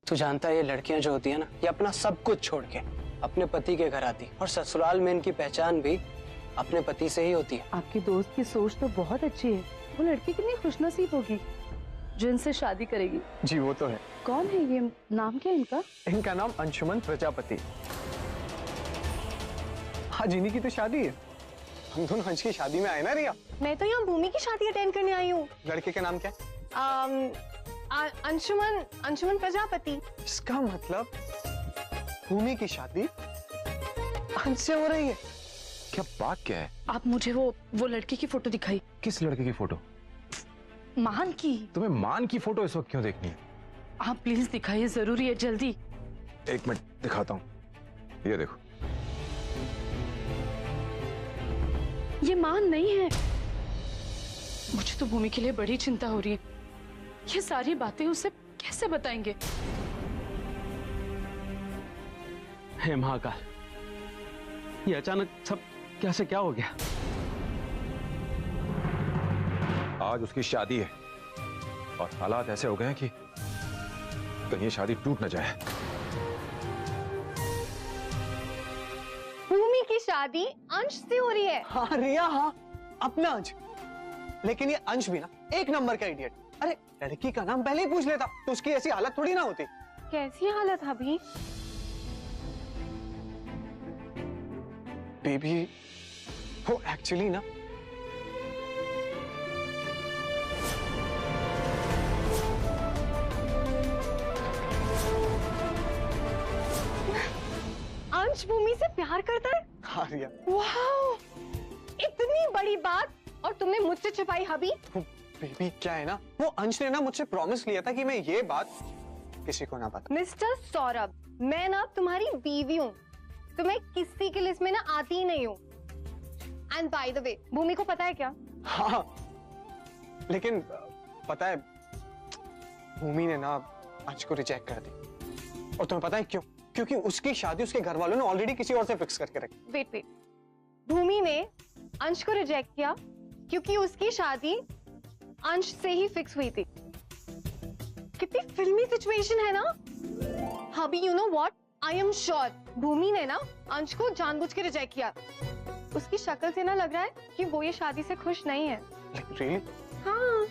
तू जानता है ये लड़कियां जो होती है ना, ये अपना सब कुछ छोड़ के अपने पति के घर आती, और ससुराल में इनकी पहचान भी अपने पति से ही होती है। आपकी दोस्त की सोच तो बहुत अच्छी है। वो लड़की कितनी खुशनसीब होगी जो इनसे शादी करेगी। जी वो तो है। कौन है ये? नाम क्या है इनका? इनका नाम अंशुमन प्रजापति। हाँ जिन्हीं की तो शादी है। हम दोनों अंश की शादी में आए ना रिया। मैं तो यहाँ भूमि की शादी अटेंड करने आई हूँ। लड़के का नाम क्या है? अंशुमन प्रजापति। इसका मतलब भूमि की शादी अंश से हो रही है। क्या बात क्या है? आप मुझे वो लड़की की फोटो दिखाई। किस लड़के की फोटो? मान की। तुम्हें मान की फोटो इस वक्त क्यों देखनी है? आप प्लीज दिखाइए, जरूरी है, जल्दी। एक मिनट दिखाता हूँ। ये देखो। ये मान नहीं है। मुझे तो भूमि के लिए बड़ी चिंता हो रही है। ये सारी बातें उसे कैसे बताएंगे? हे महाकाल, ये अचानक सब कैसे क्या हो गया? आज उसकी शादी है और हालात ऐसे हो गए हैं कि कहीं ये शादी टूट न जाए। भूमि की शादी अंश से हो रही है। हाँ रिया, हाँ अपना अंश। लेकिन ये अंश भी ना एक नंबर का इडियट। अरे लड़की का नाम पहले ही पूछ लेता तो उसकी ऐसी हालत थोड़ी ना होती। कैसी हालत अभी? बेबी वो एक्चुअली ना अंश भूमि से प्यार करता है। हाँ रिया। वाओ, इतनी बड़ी बात और तुमने मुझसे छुपाई हबी। बेबी क्या है ना, वो अंश ने ना मुझसे प्रॉमिस लिया था कि मैं ये बात किसी को ना बताऊं। मिस्टर सौरभ, मैं ना तुम्हारी बीवी हूँ, तो मैं किसी की लिस्ट में ना आती ही नहीं हूँ। एंड बाय द वे, भूमि को पता है क्या? हाँ लेकिन पता है भूमि ने ना अंश को रिजेक्ट कर दी। और तुम्हें पता है क्यों? क्योंकि उसकी शादी उसके घर वालों ने ऑलरेडी किसी और से फिक्स करके रखी। वेट, भूमि ने अंश को रिजेक्ट किया क्योंकि उसकी शादी अंश से ही फिक्स हुई थी। कितनी फिल्मी सिचुएशन है ना। Hubby, you know what, I am sure Bhumi ने ना अंश को जानबूझ के रिजेक्ट किया। उसकी शक्ल से ना लग रहा है कि वो ये शादी से खुश नहीं है। Really? हाँ।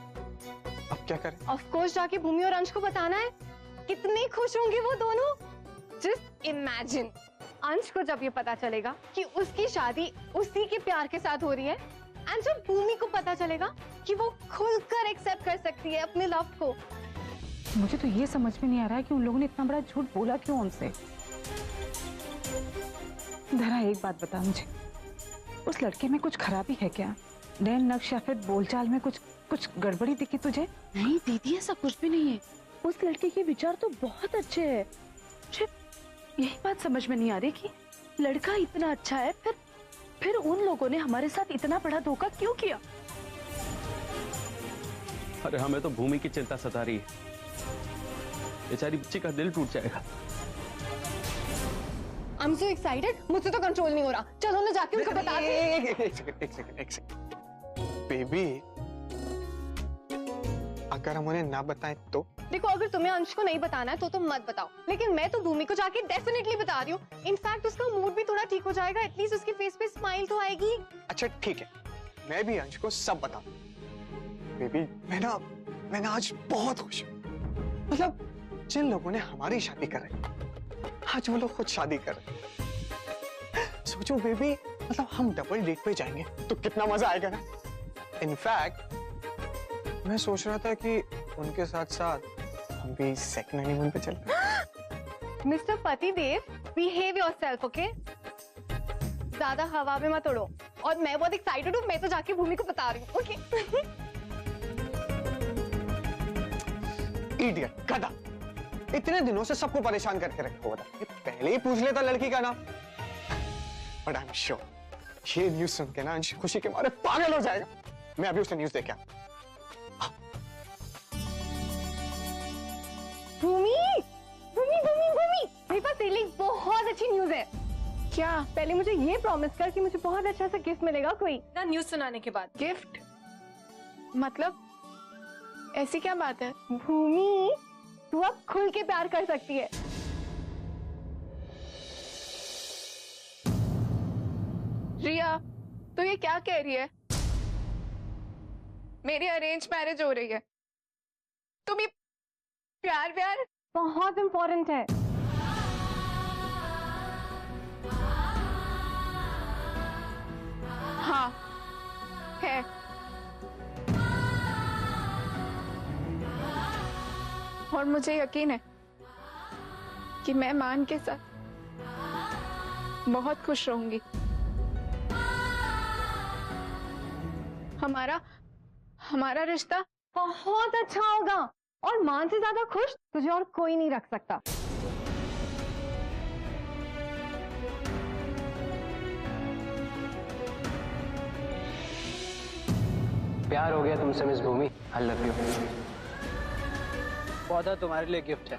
अब क्या करें? ऑफ कोर्स जाके भूमि और अंश को बताना है। कितने खुश होंगे वो दोनों। जस्ट इमेजिन, अंश को जब ये पता चलेगा कि उसकी शादी उसी के प्यार के साथ हो रही है, एंड जब भूमि को पता चलेगा कि वो खुलकर एक्सेप्ट कर सकती है अपने लव को। मुझे तो ये समझ में नहीं आ रहा है कि उन लोगों ने इतना बड़ा झूठ बोला क्यों हमसे। धरा, एक बात बता मुझे, उस लड़के में कुछ खराबी है क्या? नैन नक्श या फिर बोलचाल में कुछ गड़बड़ी दिखी तुझे? नहीं दीदी, ऐसा कुछ भी नहीं है। उस लड़के के विचार तो बहुत अच्छे हैं। मुझे यही बात समझ में नहीं आ रही कि लड़का इतना अच्छा है, फिर उन लोगों ने हमारे साथ इतना बड़ा धोखा क्यों किया? अरे हमें तो भूमि की चिंता सता रही है। बेचारी बच्ची का दिल टूट जाएगा। आई एम सो एक्साइटेड, मुझसे तो कंट्रोल नहीं हो रहा। चलो ना जाके उनको बता दे। एक सेकंड। बेबी अगर हम उन्हें ना बताएं तो? देखो, अगर तुम्हें अंश को नहीं बताना है तो तुम मत बताओ, लेकिन मैं तो भूमि को जाके डेफिनेटली बता रही हूँ। इनफैक्ट उसका मूड भी थोड़ा ठीक हो जाएगा, एटलीस्ट उसके फेस पे स्माइल तो आएगी। अच्छा ठीक है, मैं भी अंश को सब बताऊं। बेबी मैं ना आज बहुत खुश हूँ। मतलब जिन लोगों ने हमारी शादी कर रही, आज वो लोग खुद शादी कर रहे। सोचो बेबी, मतलब हम डबल डेट पे जाएंगे तो कितना मजा आएगा ना। इनफैक्ट मैं सोच रहा था कि उनके साथ साथ हम भी सेकंड हनीमून पे चलते। मिस्टर पतिदेव, बिहेव योरसेल्फ, ओके? ज्यादा हवा में मत उड़ो। और मैं बहुत एक्साइटेड हूँ, मैं तो जाके भूमि को बता रही हूँ, ओके? इडियट, गधा, इतने दिनों से सबको परेशान करके रखा हुआ था। ये पहले ही पूछ लेता लड़की का नाम। बट आई एम श्योर ये न्यूज़ सुन के ना अंश खुशी के मारे पागल हो जाएगा। मैं अभी उसे न्यूज़ दे के आता हूं। भूमि, भूमि, भूमि, भूमि, मेरे पास तेरे लिए बहुत अच्छी न्यूज़ है। क्या? पहले मुझे ये प्रॉमिस कर कि मुझे बहुत अच्छा सा गिफ्ट मिलेगा कोई ना न्यूज़ सुनाने के बाद। गिफ्ट? मतलब ऐसी क्या बात है? भूमि, तू अब खुल के प्यार कर सकती है। रिया, तू ये क्या कह रही है? मेरी अरेंज मैरिज हो रही है, तुम ये प्यार व्यार बहुत इंपॉर्टेंट है। हाँ है। और मुझे यकीन है कि मैं मान के साथ बहुत खुश रहूंगी। हमारा रिश्ता बहुत अच्छा होगा और मान से ज्यादा खुश तुझे और कोई नहीं रख सकता। प्यार हो गया तुमसे miss Bhumi. I love you. पौधा तुम्हारे लिए गिफ्ट है,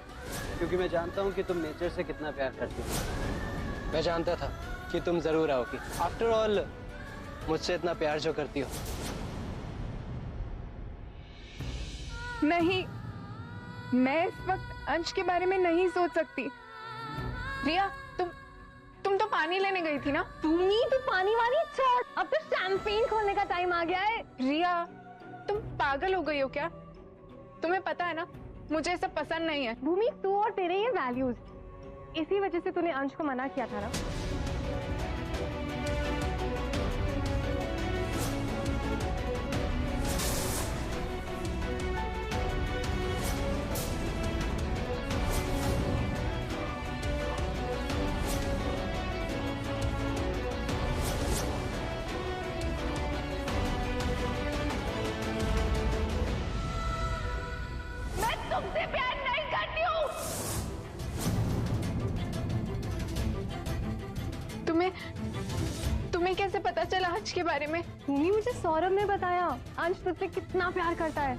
क्योंकि मैं जानता हूँ कि तुम नेचर से कितना प्यार करती हो। मैं जानता था कि तुम जरूर आओगी। आफ्टर ऑल मुझसे इतना प्यार जो करती हो। नहीं, मैं इस वक्त अंश के बारे में नहीं सोच सकती। रिया, तुम तो पानी लेने गई थी ना? भूमि तू पानी वानी छोड़, अब तो शैंपेन खोलने का टाइम आ गया है। रिया, तुम पागल हो गई हो क्या? तुम्हें पता है ना, मुझे सब पसंद नहीं है। भूमि तू और तेरे ये वैल्यूज, इसी वजह से तूने अंश को मना किया था ना। तुमसे प्यार नहीं करती हूँ। तुम्हें कैसे पता चला अंश के बारे में? भूमि मुझे सौरभ ने बताया अंश तुझसे कितना प्यार करता है।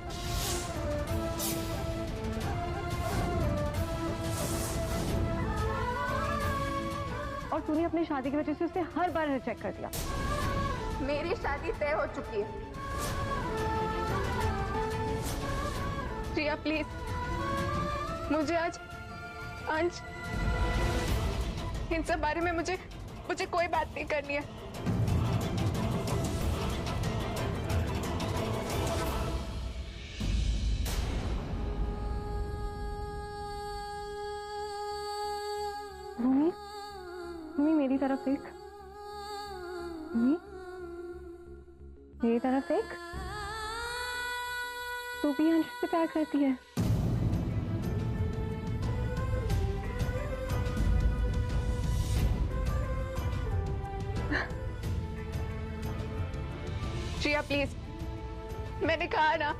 और तूने अपनी शादी की वजह से उसे हर बार रिजेक्ट कर दिया। मेरी शादी तय हो चुकी है। रिया प्लीज, मुझे आज अंश इन सब बारे में मुझे कोई बात नहीं करनी है। भूमि, भूमि मेरी तरफ देख। भूमि मेरी तरफ देख। तू भी अंश से प्यार करती है। रिया प्लीज, मैंने कहा ना,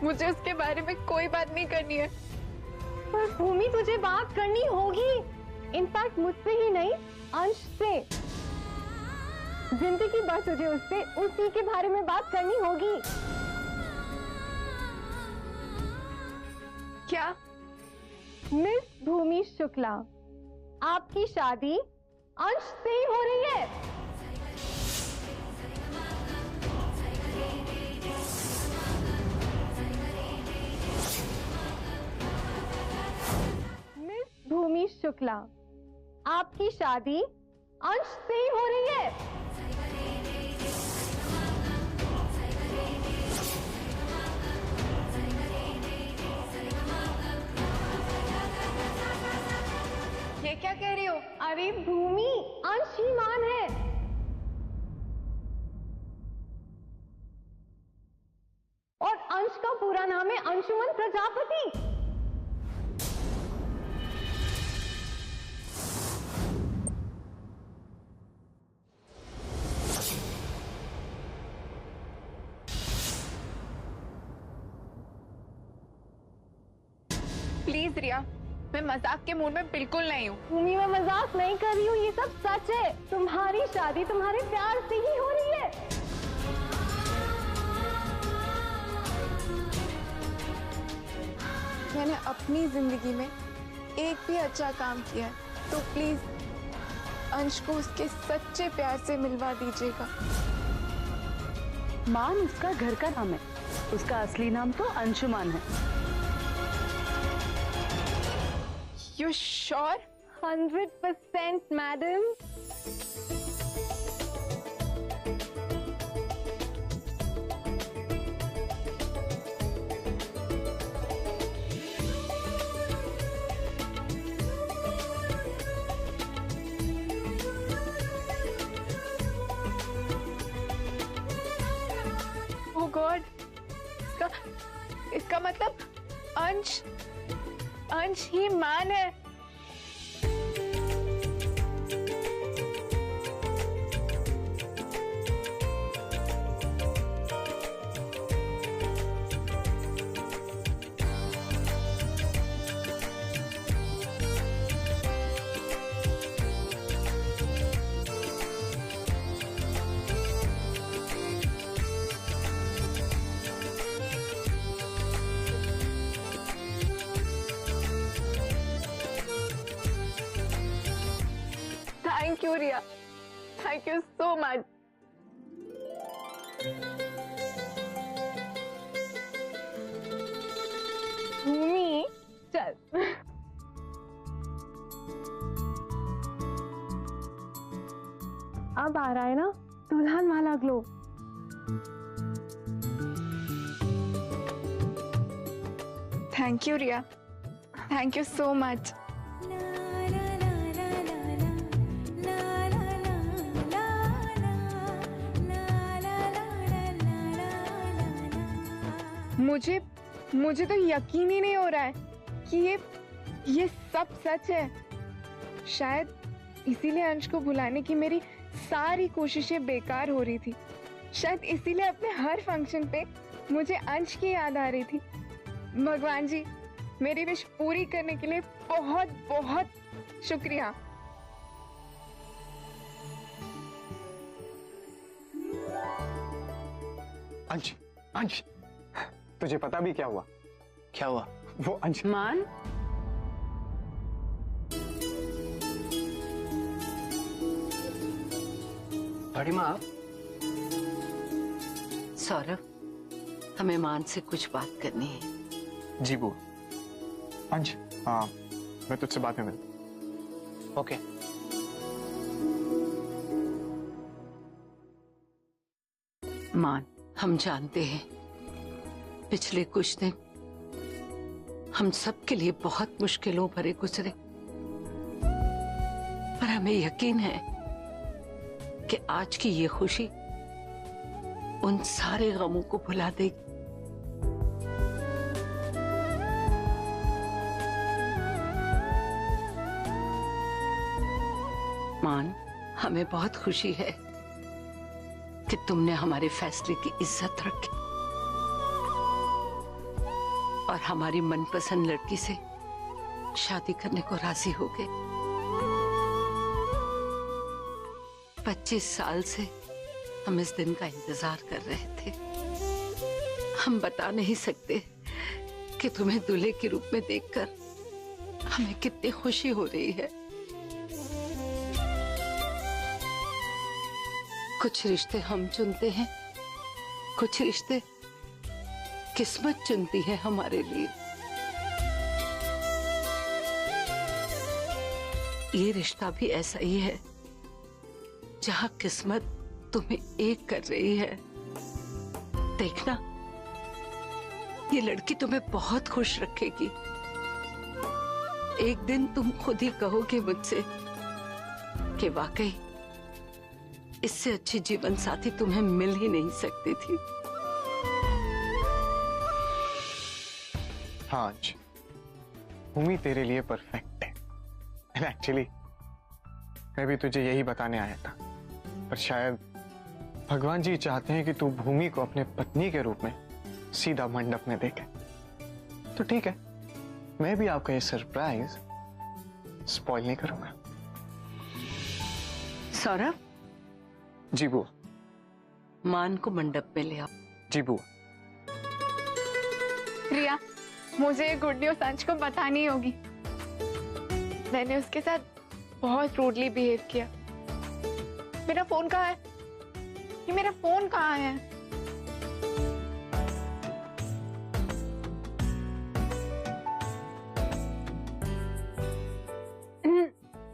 मुझे उसके बारे में कोई बात नहीं करनी है। पर भूमि तुझे बात करनी होगी, इनफैक्ट मुझसे ही नहीं अंश से। जिंदगी भर तुझे उससे उसी के बारे में बात करनी होगी। क्या? मिस भूमि शुक्ला, आपकी शादी अंश से ही हो रही है। मिस भूमि शुक्ला, आपकी शादी अंश से ही हो रही है। ये क्या कह रही हो? अरे भूमि, अंश ही मान है। और अंश का पूरा नाम है अंशुमन प्रजापति। प्लीज रिया, मैं मजाक के मूड में बिल्कुल नहीं हूँ। भूमि मैं मजाक नहीं कर रही हूँ, ये सब सच है। तुम्हारी शादी तुम्हारे प्यार से ही हो रही है। मैंने अपनी जिंदगी में एक भी अच्छा काम किया है, तो प्लीज अंश को उसके सच्चे प्यार से मिलवा दीजिएगा। मान उसका घर का नाम है, उसका असली नाम तो अंशुमान है। You sure? 100% madam. Oh God, इसका मतलब अंश ही मान है। Thank you, Riya. Thank you so much. भूमि, चल। अब आ रहा है ना दुल्हन वाला glow. Thank you, Riya. Thank you so much. मुझे तो यकीन ही नहीं हो रहा है कि ये सब सच है। शायद इसीलिए अंश को भुलाने की मेरी सारी कोशिशें बेकार हो रही थी। शायद इसीलिए अपने हर फंक्शन पे मुझे अंश की याद आ रही थी। भगवान जी, मेरी विश पूरी करने के लिए बहुत बहुत शुक्रिया। अंश, अंश, तुझे पता भी क्या हुआ? क्या हुआ? वो अंश मान, बड़ी माँ आप? सौरभ, हमें मान से कुछ बात करनी है। जी बुआ। अंश, हाँ, मैं तुझसे बाद में मिलता। ओके। मान, हम जानते हैं पिछले कुछ दिन हम सबके लिए बहुत मुश्किलों भरे गुजरे, पर हमें यकीन है कि आज की ये खुशी उन सारे गमों को भुला देगी। मान, हमें बहुत खुशी है कि तुमने हमारे फैसले की इज्जत रखी और हमारी मनपसंद लड़की से शादी करने को राजी हो गए। 25 साल से हम इस दिन का इंतजार कर रहे थे। हम बता नहीं सकते कि तुम्हें दूल्हे के रूप में देखकर हमें कितनी खुशी हो रही है। कुछ रिश्ते हम चुनते हैं, कुछ रिश्ते किस्मत चुनती है हमारे लिए। ये रिश्ता भी ऐसा ही है जहां किस्मत तुम्हें एक कर रही है। देखना, ये लड़की तुम्हें बहुत खुश रखेगी। एक दिन तुम खुद ही कहोगे मुझसे कि वाकई इससे अच्छी जीवन साथी तुम्हें मिल ही नहीं सकती थी। हाँ अंश, भूमि तेरे लिए परफेक्ट है। एंड एक्चुअली मैं भी तुझे यही बताने आया था, पर शायद भगवान जी चाहते हैं कि तू भूमि को अपने पत्नी के रूप में सीधा मंडप में देखे। तो ठीक है, मैं भी आपका ये सरप्राइज स्पॉइल नहीं करूंगा। सौरभ, जी बुआ। मान को मंडप में ले आओ। जी बुआ। रिया, मुझे ये गुड न्यूज अंश को बतानी होगी। मैंने उसके साथ बहुत रूडली बिहेव किया। मेरा फोन कहाँ है? ये मेरा फोन कहाँ है?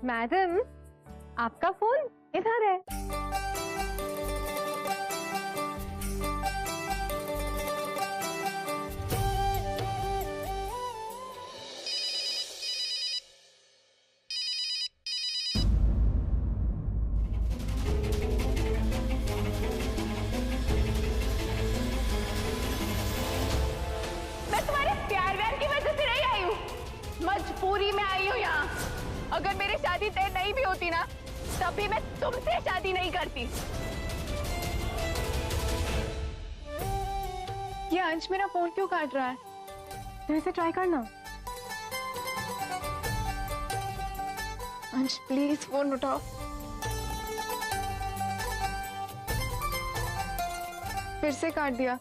मैडम, आपका फोन इधर है। मैं तुम्हारे प्यार व्यार की वजह से नहीं आई हूँ, मजबूरी में आई हूँ यहाँ। अगर मेरी शादी तय नहीं भी होती ना, तभी मैं तुमसे शादी नहीं करती। ये अंश मेरा फोन क्यों काट रहा है? फिर से ट्राई करना। अंश प्लीज फोन उठाओ। फिर से काट दिया।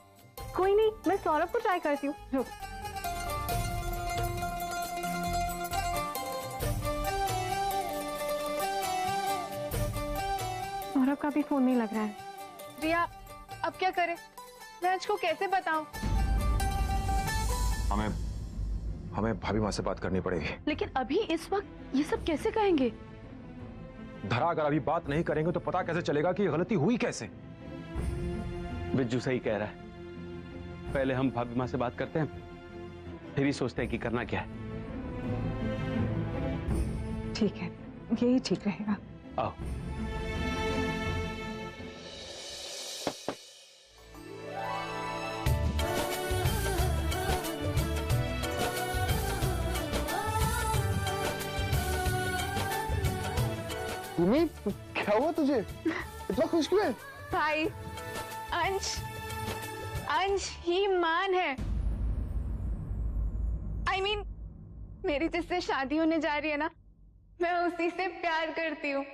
कोई नहीं, मैं सौरभ को ट्राई करती हूँ। रुक। सौरभ का भी फोन नहीं लग रहा है। रिया, अब क्या करें? मैं अंश को कैसे बताऊं? हमें भाभी माँ से बात करनी पड़ेगी। लेकिन अभी इस वक्त ये सब कैसे कहेंगे? धरा, अगर अभी बात नहीं करेंगे तो पता कैसे चलेगा कि ये गलती हुई कैसे? बिज्जू सही कह रहा है। पहले हम भाभी माँ से बात करते हैं, फिर ही सोचते हैं कि करना क्या है। ठीक है, यही ठीक रहेगा। आओ। भूमि, क्या हुआ तुझे? इतना खुश क्यों है? भाई, अंश ही मान है। I mean, मेरी जिससे शादी होने जा रही है ना, मैं उसी से प्यार करती हूँ।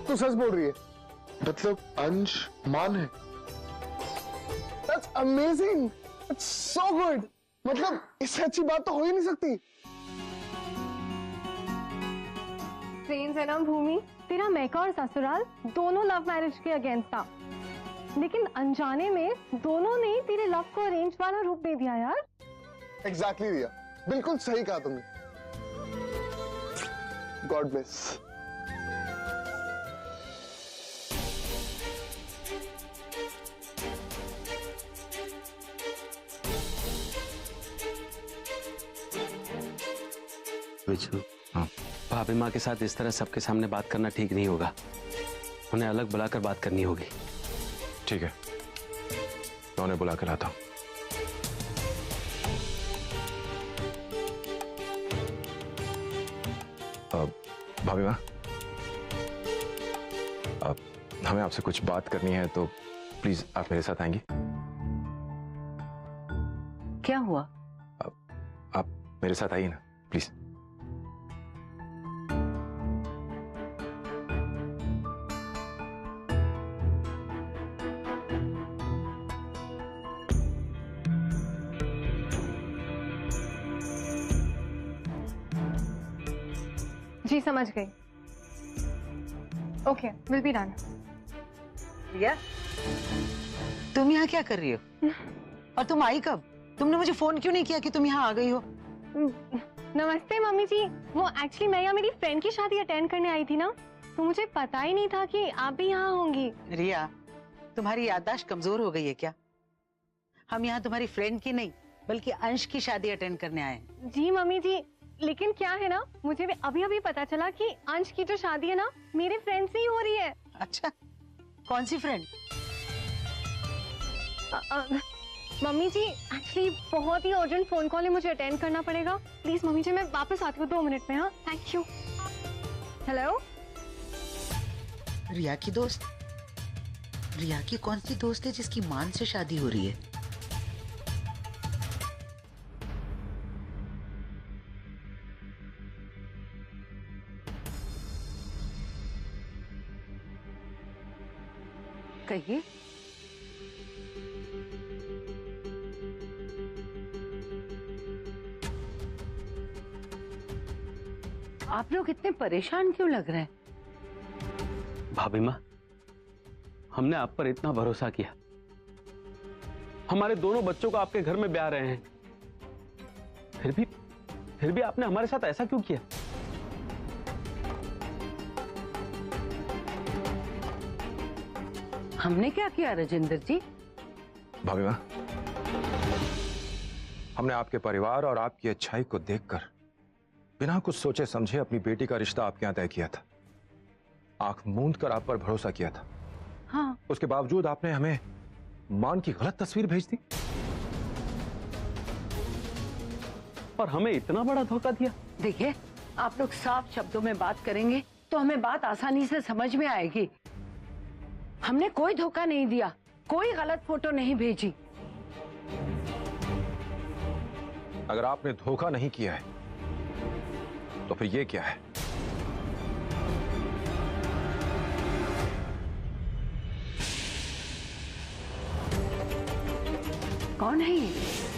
तू सच बोल रही है? मतलब अंश मान है? That's amazing! That's so good! मतलब इससे अच्छी बात तो हो ही नहीं सकती। ट्रेन है ना भूमि, तेरा मैका और ससुराल दोनों लव मैरिज के अगेंस्ट था, लेकिन अनजाने में दोनों ने तेरे लव को अरेंज वाला रूप दे दिया यार। Exactly रिया, बिल्कुल सही कहा तुमने। God bless. बिज्जू, हाँ। भाभी माँ के साथ इस तरह सबके सामने बात करना ठीक नहीं होगा। उन्हें अलग बुलाकर बात करनी होगी। ठीक है, मैं उन्हें बुला कर लाता हूँ। भाभी माँ, हमें आपसे कुछ बात करनी है, तो प्लीज आप मेरे साथ आएंगी? क्या हुआ? आप मेरे साथ आइए ना, प्लीज। जी समझ गई। Okay, will be done. Riya, तुम यहाँ क्या कर रही हो? और तुम आई कब? तुमने मुझे फोन क्यों नहीं किया कि तुम यहाँ आ गई हो? नमस्ते मम्मी जी। वो एक्चुअली मैं यहाँ मेरी फ्रेंड की शादी अटेंड करने आई थी ना, तो मुझे पता ही नहीं था कि आप भी यहाँ होंगी। रिया, तुम्हारी याददाश्त कमजोर हो गई है क्या? हम यहाँ तुम्हारी फ्रेंड की नहीं, बल्कि अंश की शादी अटेंड करने आए हैं। जी मम्मी जी, लेकिन क्या है ना, मुझे भी अभी अभी पता चला कि अंश की जो शादी है ना, मेरे फ्रेंड से ही हो रही है। अच्छा, कौन सी फ्रेंड? मम्मी जी, एक्चुअली बहुत ही अर्जेंट फोन कॉल है, मुझे अटेंड करना पड़ेगा। प्लीज मम्मी जी, मैं वापस आती हूँ 2 मिनट में। हाँ, थैंक यू। हेलो। रिया की दोस्त? रिया की कौन सी दोस्त है जिसकी मान से शादी हो रही है? कहिए। आप लोग इतने परेशान क्यों लग रहे हैं? भाभी माँ, हमने आप पर इतना भरोसा किया। हमारे दोनों बच्चों को आपके घर में ब्याह रहे हैं, फिर भी आपने हमारे साथ ऐसा क्यों किया? हमने क्या किया राजेंद्र जी? भाभी माँ, हमने आपके परिवार और आपकी अच्छाई को देखकर बिना कुछ सोचे समझे अपनी बेटी का रिश्ता आपके यहाँ तय किया था। आंख मूंद कर आप पर भरोसा किया था। हाँ, उसके बावजूद आपने हमें मान की गलत तस्वीर भेज दी और हमें इतना बड़ा धोखा दिया। देखिए, आप लोग साफ शब्दों में बात करेंगे तो हमें बात आसानी से समझ में आएगी। हमने कोई धोखा नहीं दिया, कोई गलत फोटो नहीं भेजी। अगर आपने धोखा नहीं किया है तो फिर ये क्या है? कौन है ये?